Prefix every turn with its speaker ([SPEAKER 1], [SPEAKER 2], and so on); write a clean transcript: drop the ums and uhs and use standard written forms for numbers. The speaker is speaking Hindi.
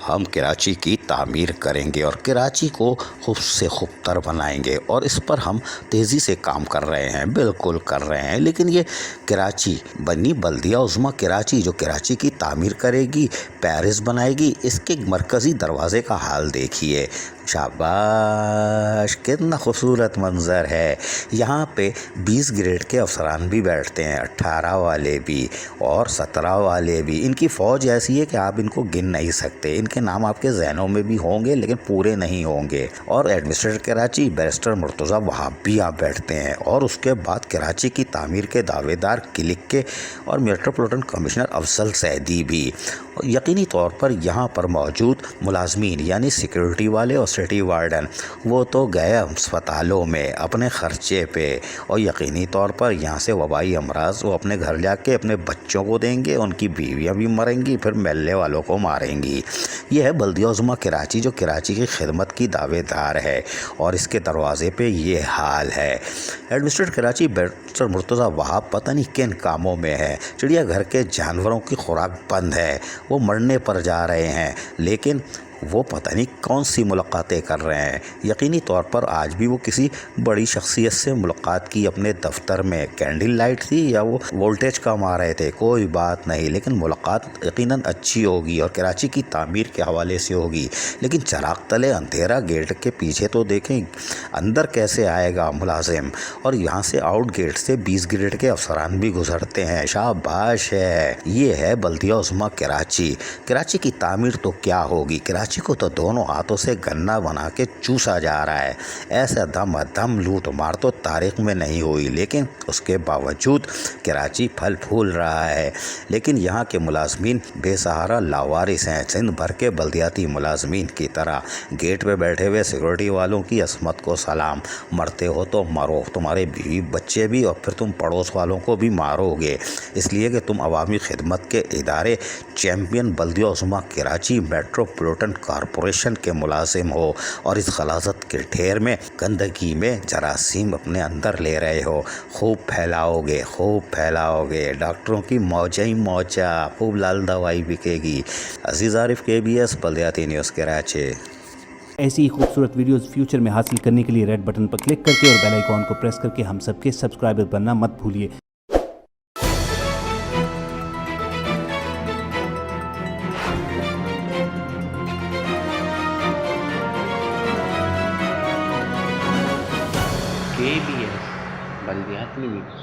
[SPEAKER 1] हम कराची की तामीर करेंगे और कराची को खूब से खूबतर बनाएंगे और इस पर हम तेज़ी से काम कर रहे हैं, बिल्कुल कर रहे हैं। लेकिन ये कराची बनी बल्दिया उज़्मा कराची जो कराची की तामीर करेगी, पेरिस बनाएगी, इसके मरकज़ी दरवाज़े का हाल देखिए। शाबाश, कितना खूबसूरत मंज़र है। यहाँ पे 20 ग्रेड के अफसरान भी बैठते हैं, 18 वाले भी और 17 वाले भी। इनकी फ़ौज ऐसी है कि आप इनको गिन नहीं सकते। इनके नाम आपके जहनों में भी होंगे लेकिन पूरे नहीं होंगे। और एडमिनिस्ट्रेटर कराची बैरिस्टर मुर्तज़ा वहाब भी यहाँ बैठते हैं। और उसके बाद कराची की तामीर के दावेदार क्लिक के और मेट्रोपॉलिटन कमिश्नर अफजल सैदी भी। यकीनी तौर पर यहाँ पर मौजूद मुलाजमीन यानी सिक्योरिटी वाले और सिटी वार्डन वो तो गए अस्पतालों में अपने ख़र्चे पे, और यकीनी तौर पर यहाँ से वबाई अमराज वो अपने घर जाके अपने बच्चों को देंगे, उनकी बीवियाँ भी मरेंगी, फिर महल्ले वालों को मारेंगी। ये है बल्दिया उज़्मा कराची जो कराची की खिदमत की दावेदार है और इसके दरवाज़े पे ये हाल है। एडमिनिस्ट्रेटर कराची बैरिस्टर मुर्तज़ा वहाब पता नहीं किन कामों में है। चिड़ियाघर के जानवरों की खुराक बंद है, वो मरने पर जा रहे हैं, लेकिन वो पता नहीं कौन सी मुलाकातें कर रहे हैं। यकीनी तौर पर आज भी वो किसी बड़ी शख्सियत से मुलाकात की अपने दफ्तर में। कैंडल लाइट थी या वो वोल्टेज कम आ रहे थे, कोई बात नहीं, लेकिन मुलाकात यकीनन अच्छी होगी और कराची की तामीर के हवाले से होगी। लेकिन चराग तले अंधेरा, गेट के पीछे तो देखें अंदर कैसे आएगा मुलाजिम। और यहाँ से आउट गेट से 20 ग्रेड के अफसरान भी गुजरते हैं। शाबाश है। ये है बल्दिया उज़्मा कराची। कराची की तामीर तो क्या होगी, कराची को तो दोनों हाथों से गन्ना बना के चूसा जा रहा है। ऐसा दम लूट मार तो तारीख में नहीं हुई, लेकिन उसके बावजूद कराची फल फूल रहा है। लेकिन यहाँ के मुलाजमीन बेसहारा लावारिस हैं। सिंध भर के बल्दियाती मुलाजमीन की तरह गेट पे बैठे हुए सिक्योरिटी वालों की असमत को सलाम। मरते हो तो मरो, तुम्हारे बीवी बच्चे भी, और फिर तुम पड़ोस वालों को भी मारोगे, इसलिए कि तुम अवामी खिदमत के इदारे चैम्पियन बल्दिया उज़्मा कराची मेट्रोपॉलिटन कॉरपोरेशन के मुलाजिम हो और इस गलाजत के ढेर में गंदगी में जरासीम अपने अंदर ले रहे हो। खूब फैलाओगे। डॉक्टरों की मौजा ही मौजा, खूब लाल दवाई बिकेगी। अजीज़ आरिफ, KBS बल्दियाती न्यूज़ कराची।
[SPEAKER 2] ऐसी ही खूबसूरत वीडियोस फ्यूचर में हासिल करने के लिए रेड बटन पर क्लिक करके और बेल आइकॉन को प्रेस करके हम सबके सब्सक्राइबर बनना मत भूलिए।
[SPEAKER 3] KBS बल्दियाती न्यूज़।